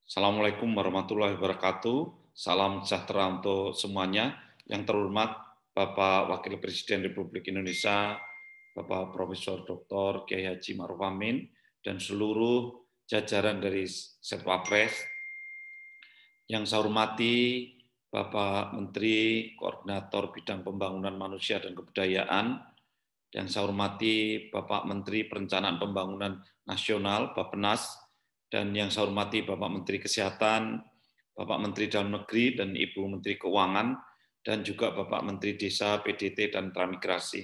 Assalamualaikum warahmatullahi wabarakatuh. Salam sejahtera untuk semuanya. Yang terhormat Bapak Wakil Presiden Republik Indonesia, Bapak Profesor Dr. Kiai Haji Ma'ruf Amin, dan seluruh jajaran dari Setwapres. Yang saya hormati Bapak Menteri Koordinator Bidang Pembangunan Manusia dan Kebudayaan, yang saya hormati Bapak Menteri Perencanaan Pembangunan Nasional, Bappenas, dan yang saya hormati Bapak Menteri Kesehatan, Bapak Menteri Dalam Negeri, dan Ibu Menteri Keuangan, dan juga Bapak Menteri Desa, PDT, dan Transmigrasi,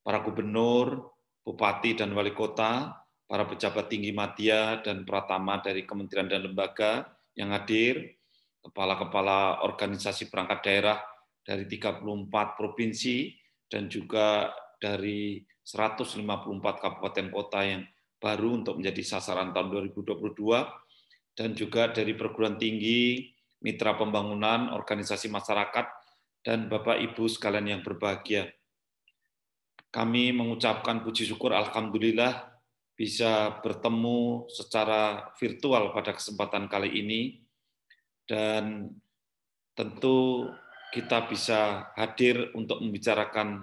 para gubernur, bupati, dan wali kota, para pejabat tinggi media dan pratama dari kementerian dan lembaga yang hadir, kepala-kepala organisasi perangkat daerah dari 34 provinsi, dan juga dari 154 kabupaten kota yang baru untuk menjadi sasaran tahun 2022, dan juga dari perguruan tinggi, mitra pembangunan, organisasi masyarakat, dan Bapak Ibu sekalian yang berbahagia. Kami mengucapkan puji syukur alhamdulillah bisa bertemu secara virtual pada kesempatan kali ini, dan tentu kita bisa hadir untuk membicarakan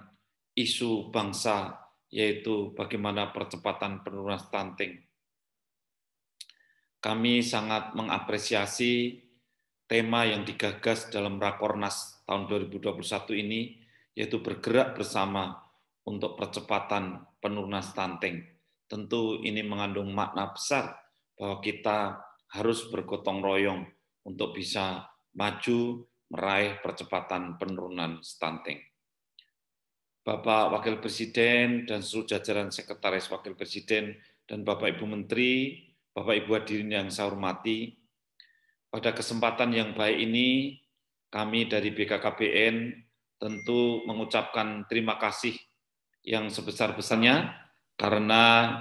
isu bangsa, yaitu bagaimana percepatan penurunan stunting. Kami sangat mengapresiasi tema yang digagas dalam Rakornas tahun 2021 ini, yaitu bergerak bersama untuk percepatan penurunan stunting. Tentu ini mengandung makna besar bahwa kita harus bergotong royong untuk bisa maju meraih percepatan penurunan stunting. Bapak Wakil Presiden dan seluruh jajaran Sekretaris Wakil Presiden dan Bapak Ibu Menteri, Bapak Ibu hadirin yang saya hormati, pada kesempatan yang baik ini kami dari BKKBN tentu mengucapkan terima kasih yang sebesar-besarnya karena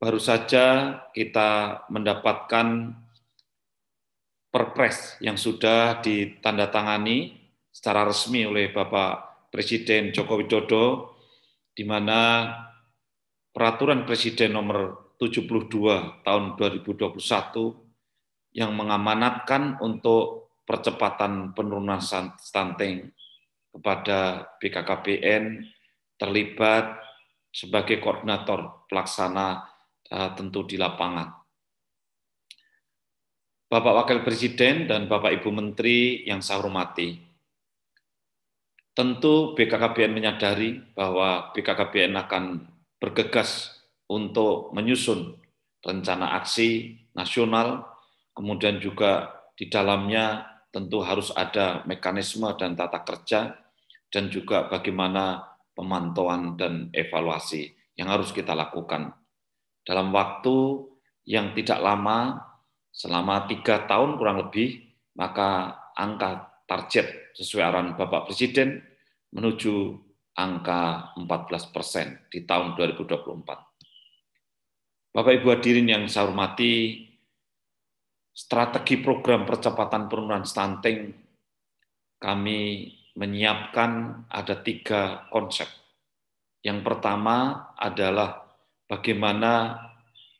baru saja kita mendapatkan Perpres yang sudah ditandatangani secara resmi oleh Bapak Presiden Joko Widodo, di mana Peraturan Presiden nomor 72 tahun 2021 yang mengamanatkan untuk percepatan penurunan stunting kepada BKKBN terlibat sebagai koordinator pelaksana tentu di lapangan. Bapak Wakil Presiden dan Bapak Ibu Menteri yang saya hormati, tentu BKKBN menyadari bahwa BKKBN akan bergegas untuk menyusun rencana aksi nasional, kemudian juga di dalamnya tentu harus ada mekanisme dan tata kerja, dan juga bagaimana pemantauan dan evaluasi yang harus kita lakukan. Dalam waktu yang tidak lama, selama 3 tahun kurang lebih, maka angka target sesuai arahan Bapak Presiden menuju angka 14% di tahun 2024. Bapak Ibu hadirin yang saya hormati, strategi program percepatan penurunan stunting kami menyiapkan ada 3 konsep. Yang pertama adalah bagaimana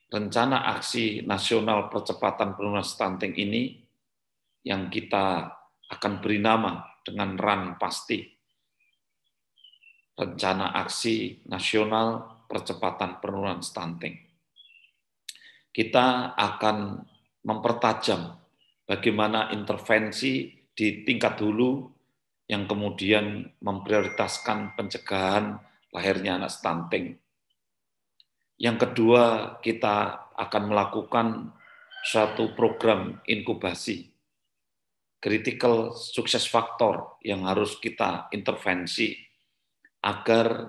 rencana aksi nasional percepatan penurunan stunting ini yang kita akan beri nama dengan RAN pasti, Rencana Aksi Nasional Percepatan Penurunan Stunting. Kita akan mempertajam bagaimana intervensi di tingkat hulu yang kemudian memprioritaskan pencegahan lahirnya anak stunting. Yang kedua, kita akan melakukan suatu program inkubasi, critical success factor yang harus kita intervensi agar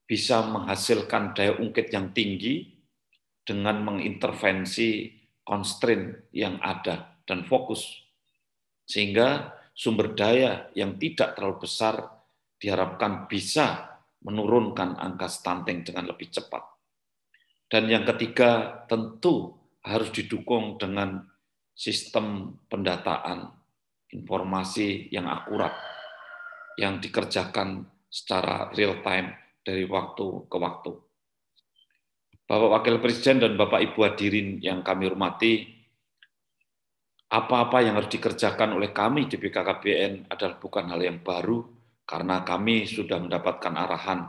bisa menghasilkan daya ungkit yang tinggi dengan mengintervensi constraint yang ada dan fokus, sehingga sumber daya yang tidak terlalu besar diharapkan bisa menurunkan angka stunting dengan lebih cepat. Dan yang ketiga, tentu harus didukung dengan sistem pendataan informasi yang akurat, yang dikerjakan secara real time dari waktu ke waktu. Bapak Wakil Presiden dan Bapak Ibu hadirin yang kami hormati, Apa-apa yang harus dikerjakan oleh kami di BKKBN adalah bukan hal yang baru, karena kami sudah mendapatkan arahan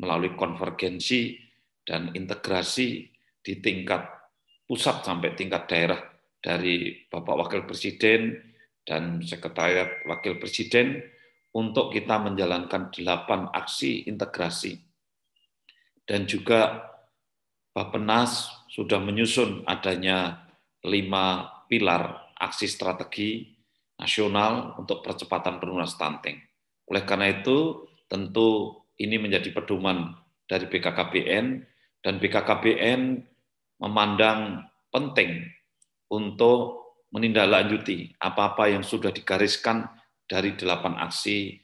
melalui konvergensi dan integrasi di tingkat pusat sampai tingkat daerah dari Bapak Wakil Presiden dan Sekretariat Wakil Presiden untuk kita menjalankan 8 aksi integrasi. Dan juga Bappenas sudah menyusun adanya 5 pilar aksi strategi nasional untuk percepatan penurunan stunting. Oleh karena itu, tentu ini menjadi pedoman dari BKKBN, dan BKKBN memandang penting untuk menindaklanjuti apa-apa yang sudah digariskan dari 8 aksi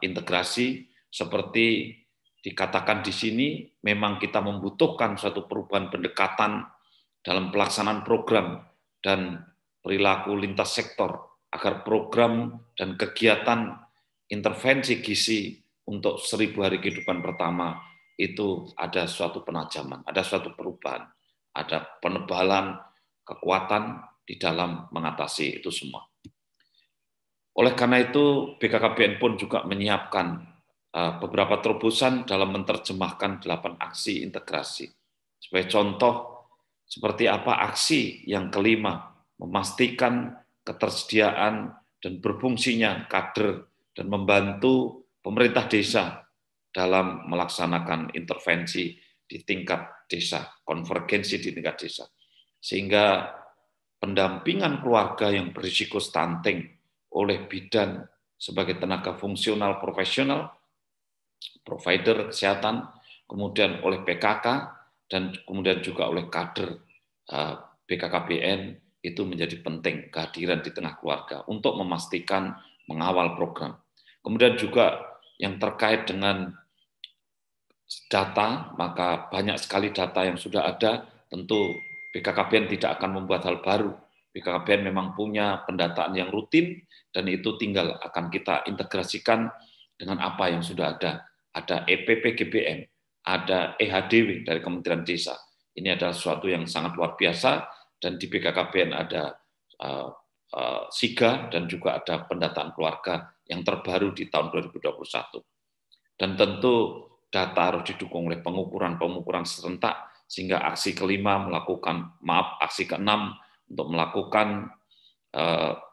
integrasi. Seperti dikatakan di sini, memang kita membutuhkan suatu perubahan pendekatan dalam pelaksanaan program dan perilaku lintas sektor agar program dan kegiatan intervensi gizi untuk 1000 hari kehidupan pertama itu ada suatu penajaman, ada suatu perubahan, ada penebalan kekuatan di dalam mengatasi itu semua. Oleh karena itu, BKKBN pun juga menyiapkan beberapa terobosan dalam menerjemahkan 8 aksi integrasi. Sebagai contoh, seperti apa aksi yang kelima, memastikan ketersediaan dan berfungsinya kader dan membantu pemerintah desa dalam melaksanakan intervensi di tingkat desa, konvergensi di tingkat desa. Sehingga pendampingan keluarga yang berisiko stunting oleh bidan sebagai tenaga fungsional profesional, provider kesehatan, kemudian oleh PKK, dan kemudian juga oleh kader BKKBN itu menjadi penting kehadiran di tengah keluarga untuk memastikan mengawal program. Kemudian juga yang terkait dengan data, maka banyak sekali data yang sudah ada, tentu BKKBN tidak akan membuat hal baru. BKKBN memang punya pendataan yang rutin, dan itu tinggal akan kita integrasikan dengan apa yang sudah ada. Ada EPPGBN, ada EHDW dari Kementerian Desa. Ini adalah sesuatu yang sangat luar biasa, dan di BKKBN ada SIGA, dan juga ada pendataan keluarga yang terbaru di tahun 2021. Dan tentu data harus didukung oleh pengukuran serentak, sehingga aksi kelima aksi keenam untuk melakukan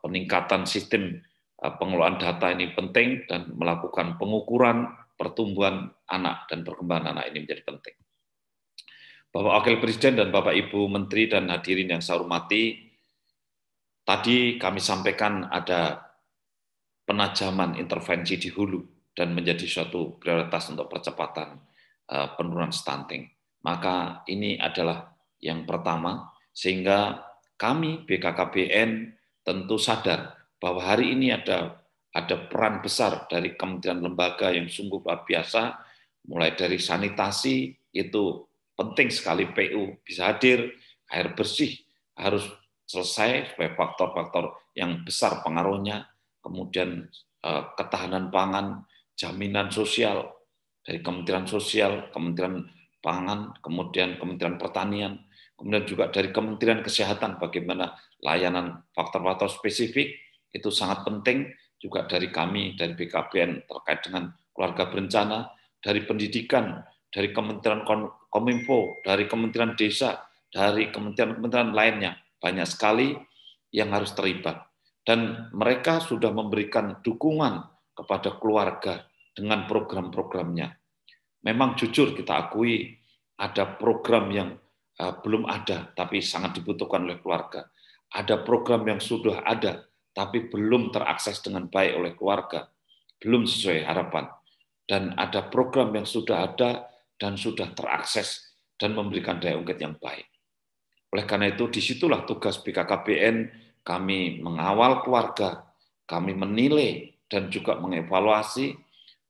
peningkatan sistem pengelolaan data ini penting, dan melakukan pengukuran pertumbuhan anak dan perkembangan anak ini menjadi penting. Bapak Wakil Presiden dan Bapak Ibu Menteri dan hadirin yang saya hormati, tadi kami sampaikan ada penajaman intervensi di hulu dan menjadi suatu prioritas untuk percepatan penurunan stunting. Maka ini adalah yang pertama, sehingga kami BKKBN tentu sadar bahwa hari ini ada peran besar dari kementerian lembaga yang sungguh luar biasa, mulai dari sanitasi, itu penting sekali PU bisa hadir, air bersih harus selesai supaya faktor-faktor yang besar pengaruhnya, kemudian ketahanan pangan, jaminan sosial dari Kementerian Sosial, Kementerian Pangan, kemudian Kementerian Pertanian, kemudian juga dari Kementerian Kesehatan, bagaimana layanan faktor-faktor spesifik itu sangat penting, juga dari kami, dari BKBN terkait dengan keluarga berencana, dari pendidikan, dari Kementerian Kominfo, dari Kementerian Desa, dari kementerian-kementerian lainnya, banyak sekali yang harus terlibat. Dan mereka sudah memberikan dukungan kepada keluarga dengan program-programnya. Memang jujur kita akui ada program yang belum ada, tapi sangat dibutuhkan oleh keluarga. Ada program yang sudah ada, tapi belum terakses dengan baik oleh keluarga, belum sesuai harapan. Dan ada program yang sudah ada dan sudah terakses dan memberikan daya ungkit yang baik. Oleh karena itu, disitulah tugas BKKBN, kami mengawal keluarga, kami menilai dan juga mengevaluasi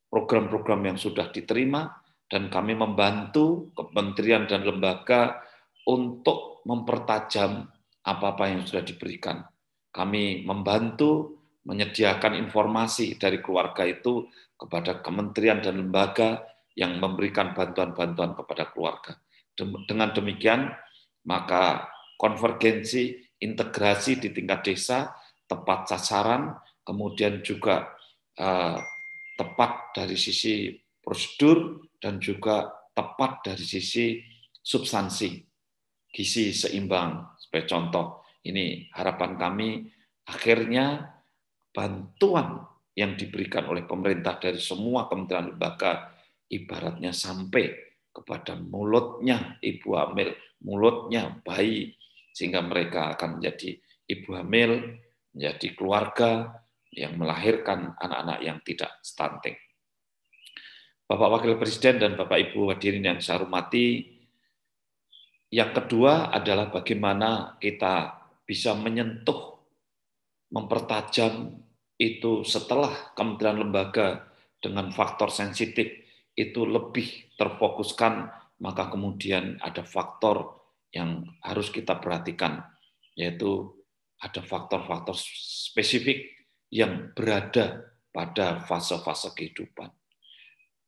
program-program yang sudah diterima, dan kami membantu kementerian dan lembaga untuk mempertajam apa-apa yang sudah diberikan. Kami membantu menyediakan informasi dari keluarga itu kepada kementerian dan lembaga yang memberikan bantuan-bantuan kepada keluarga. Dengan demikian, maka konvergensi integrasi di tingkat desa, tepat sasaran, kemudian juga tepat dari sisi prosedur dan juga tepat dari sisi substansi, gizi seimbang. Sebagai contoh, ini harapan kami akhirnya bantuan yang diberikan oleh pemerintah dari semua kementerian lembaga ibaratnya sampai kepada mulutnya ibu hamil, mulutnya bayi, sehingga mereka akan menjadi ibu hamil, menjadi keluarga yang melahirkan anak-anak yang tidak stunting. Bapak Wakil Presiden dan Bapak Ibu hadirin yang saya hormati, yang kedua adalah bagaimana kita bisa menyentuh, mempertajam itu setelah kementerian lembaga dengan faktor sensitif itu lebih terfokuskan, maka kemudian ada faktor yang harus kita perhatikan, yaitu ada faktor-faktor spesifik yang berada pada fase-fase kehidupan.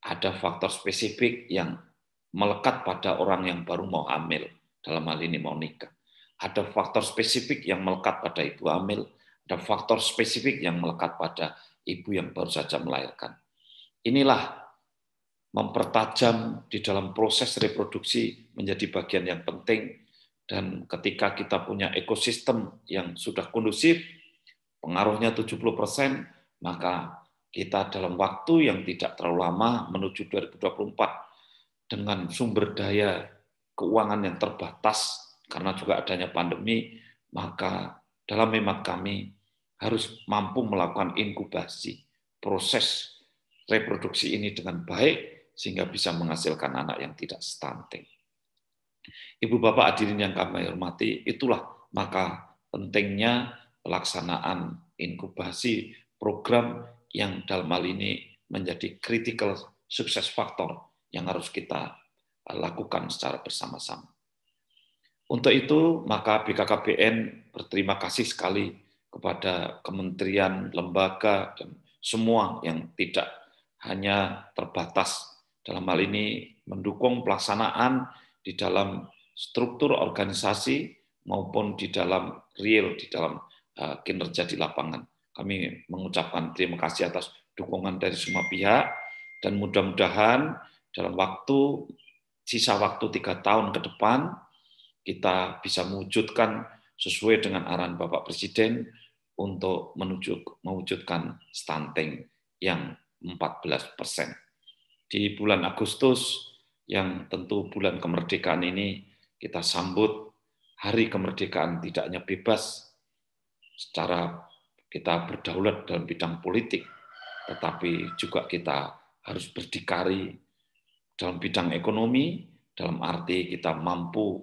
Ada faktor spesifik yang melekat pada orang yang baru mau hamil, dalam hal ini mau nikah. Ada faktor spesifik yang melekat pada ibu hamil, ada faktor spesifik yang melekat pada ibu yang baru saja melahirkan. Inilah mempertajam di dalam proses reproduksi menjadi bagian yang penting, dan ketika kita punya ekosistem yang sudah kondusif, pengaruhnya 70%, maka kita dalam waktu yang tidak terlalu lama menuju 2024 dengan sumber daya keuangan yang terbatas karena juga adanya pandemi, maka dalam hemat kami harus mampu melakukan inkubasi proses reproduksi ini dengan baik sehingga bisa menghasilkan anak yang tidak stunting. Ibu bapak hadirin yang kami hormati, itulah maka pentingnya pelaksanaan inkubasi program yang dalam hal ini menjadi critical success factor yang harus kita lakukan secara bersama-sama. Untuk itu, maka BKKBN berterima kasih sekali kepada kementerian, lembaga, dan semua yang tidak hanya terbatas dalam hal ini mendukung pelaksanaan di dalam struktur organisasi maupun di dalam real, di dalam kinerja di lapangan. Kami mengucapkan terima kasih atas dukungan dari semua pihak, dan mudah-mudahan dalam sisa waktu 3 tahun ke depan, kita bisa mewujudkan sesuai dengan arahan Bapak Presiden untuk mewujudkan stunting yang 14%. Di bulan Agustus, yang tentu bulan kemerdekaan ini, kita sambut Hari Kemerdekaan tidak hanya bebas secara kita berdaulat dalam bidang politik, tetapi juga kita harus berdikari dalam bidang ekonomi, dalam arti kita mampu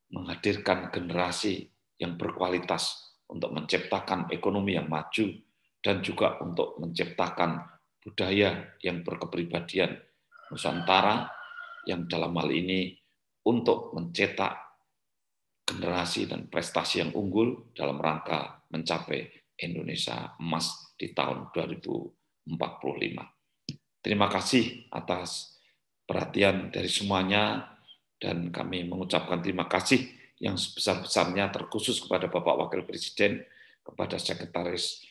menghadirkan generasi yang berkualitas untuk menciptakan ekonomi yang maju dan juga untuk menciptakan budaya yang berkepribadian Nusantara yang dalam hal ini untuk mencetak generasi dan prestasi yang unggul dalam rangka mencapai Indonesia emas di tahun 2045. Terima kasih atas perhatian dari semuanya, dan kami mengucapkan terima kasih yang sebesar-besarnya terkhusus kepada Bapak Wakil Presiden, kepada Sekretaris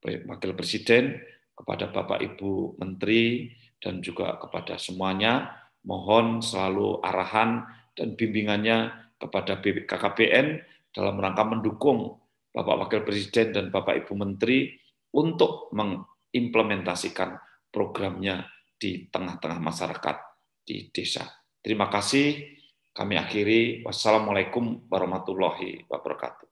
Wakil Presiden, kepada Bapak Ibu Menteri, dan juga kepada semuanya. Mohon selalu arahan dan bimbingannya kepada BKKBN dalam rangka mendukung Bapak Wakil Presiden dan Bapak Ibu Menteri untuk mengimplementasikan programnya di tengah-tengah masyarakat di desa. Terima kasih. Kami akhiri. Wassalamualaikum warahmatullahi wabarakatuh.